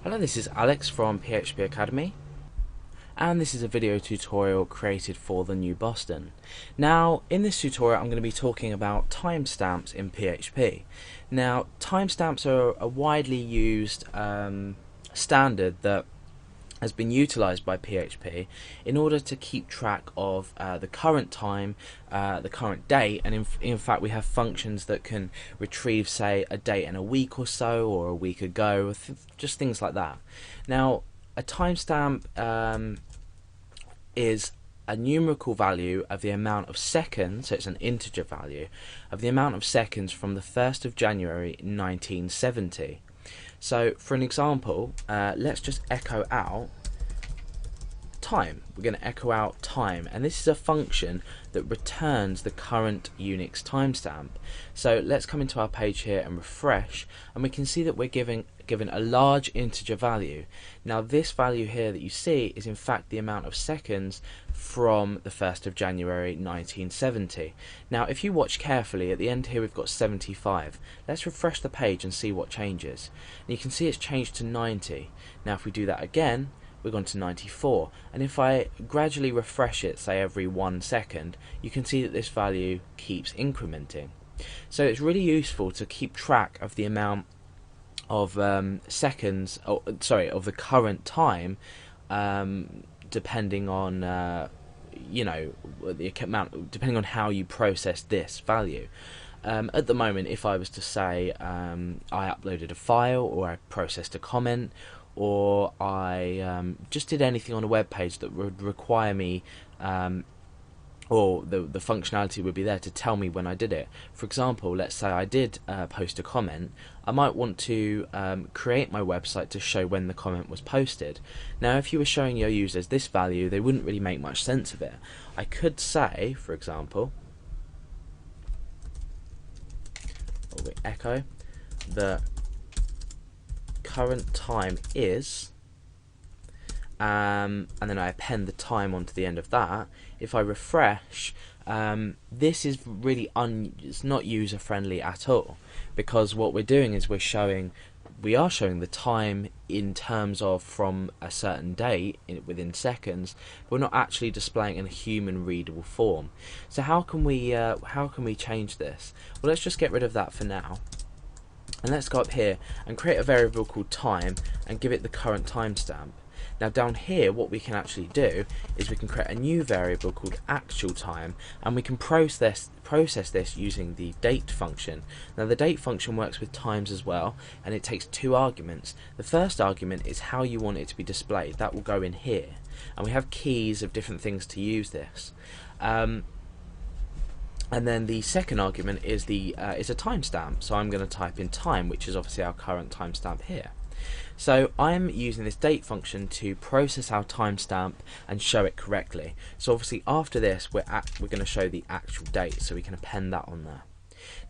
Hello, this is Alex from PHP Academy, and this is a video tutorial created for the New Boston. Now, in this tutorial I'm going to be talking about timestamps in PHP. Now, timestamps are a widely used standard that has been utilized by PHP in order to keep track of the current time, the current date, and in fact we have functions that can retrieve, say, a date in a week or so, or a week ago, just things like that. Now, a timestamp is a numerical value of the amount of seconds, so it's an integer value, of the amount of seconds from the 1st of January 1970. So for an example, let's just echo out time. We're going to echo out time, and this is a function that returns the current Unix timestamp. So let's come into our page here and refresh, and we can see that we're given a large integer value. Now this value here that you see is in fact the amount of seconds from the 1st of January 1970. Now if you watch carefully, at the end here we've got 75. Let's refresh the page and see what changes. And you can see it's changed to 90. Now if we do that again, we're gone to 94, and if I gradually refresh it, say every 1 second, you can see that this value keeps incrementing. So it's really useful to keep track of the amount of seconds, of the current time, depending on the amount, depending on how you process this value. At the moment, if I was to say I uploaded a file, or I processed a comment, or I just did anything on a web page that would require me, or the functionality would be there to tell me when I did it. For example, let's say I did post a comment, I might want to create my website to show when the comment was posted. Now if you were showing your users this value, they wouldn't really make much sense of it. I could say, for example, or we echo the current time is, and then I append the time onto the end of that. If I refresh, this is really it's not user friendly at all, because what we're doing is we are showing the time in terms of from a certain date within seconds, but we're not actually displaying in a human readable form. So how can we change this? Well, let's just get rid of that for now. And let's go up here and create a variable called time and give it the current timestamp. Now down here, what we can actually do is we can create a new variable called actual time, and we can process this using the date function. Now the date function works with times as well, and it takes 2 arguments. The first argument is how you want it to be displayed. That will go in here, and we have keys of different things to use this. And then the second argument is is a timestamp. So I'm going to type in time, which is obviously our current timestamp here. So I'm using this date function to process our timestamp and show it correctly. So obviously after this, we're going to show the actual date, so we can append that on there.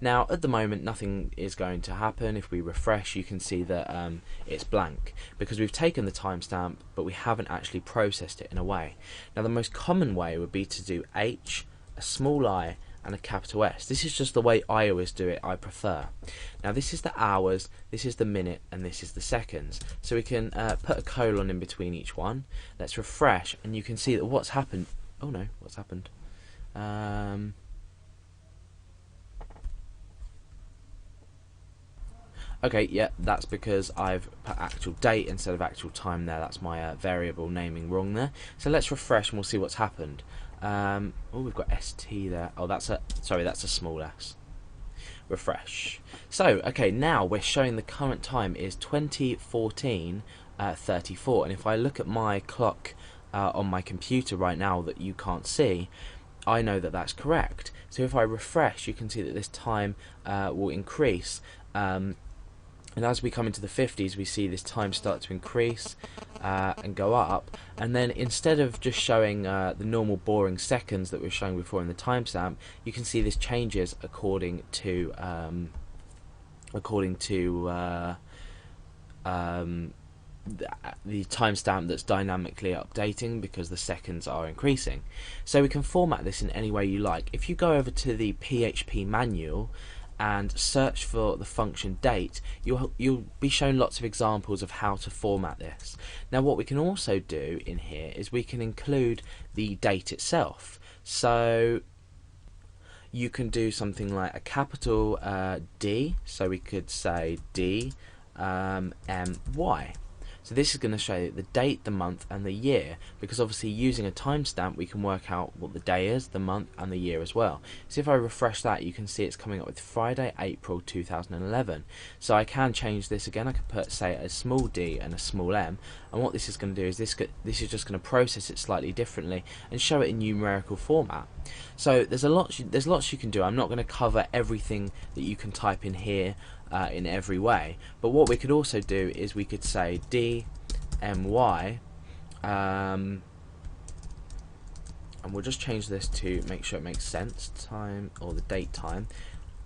Now at the moment nothing is going to happen. If we refresh, you can see that it's blank, because we've taken the timestamp but we haven't actually processed it in a way. Now the most common way would be to do H, a small I, and a capital S. This is just the way I always do it. I prefer. Now this is the hours, this is the minute, and this is the seconds. So we can put a colon in between each one. Let's refresh, and you can see that what's happened. Oh no, what's happened? Okay, yeah, that's because I've put actual date instead of actual time there. That's my variable naming wrong there. So let's refresh and we'll see what's happened. Oh, we've got ST there. Oh, that's a small s. Refresh. So, okay, now we're showing the current time is 20:14:34, and if I look at my clock on my computer right now that you can't see, I know that that's correct. So if I refresh, you can see that this time will increase. And as we come into the 50s, we see this time start to increase and go up. And then instead of just showing the normal boring seconds that we were showing before in the timestamp, you can see this changes according to the timestamp that's dynamically updating, because the seconds are increasing. So we can format this in any way you like. If you go over to the PHP manual and search for the function date, you'll be shown lots of examples of how to format this. Now what we can also do in here is we can include the date itself. So you can do something like a capital D, so we could say D MY. So this is going to show the date, the month and the year, because obviously using a timestamp we can work out what the day is, the month and the year as well. So if I refresh that, you can see it's coming up with Friday, April 2011. So I can change this again. I can put, say, a small d and a small m, and what this is going to do is this is just going to process it slightly differently and show it in numerical format. So there's lots you can do. I'm not going to cover everything that you can type in here in every way, but what we could also do is we could say DMY, and we'll just change this to make sure it makes sense, time, or the date time,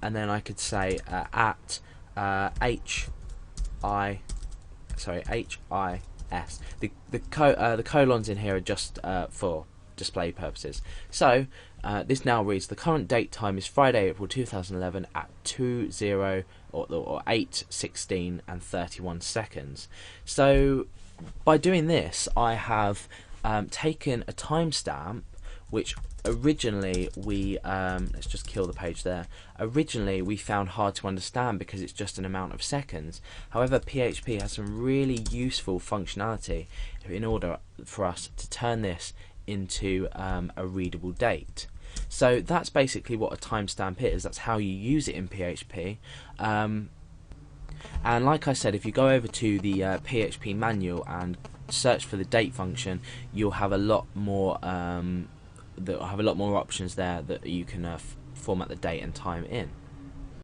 and then I could say at HIS. The colons in here are just for display purposes. So this now reads the current date time is Friday, April 2011 at 8:16 and 31 seconds. So by doing this, I have taken a timestamp which originally we let's just kill the page there. Originally we found hard to understand because it's just an amount of seconds. However, PHP has some really useful functionality in order for us to turn this into a readable date. So that's basically what a timestamp is. That's how you use it in PHP. And like I said, if you go over to the PHP manual and search for the date function, you'll have a lot more options there that you can format the date and time in.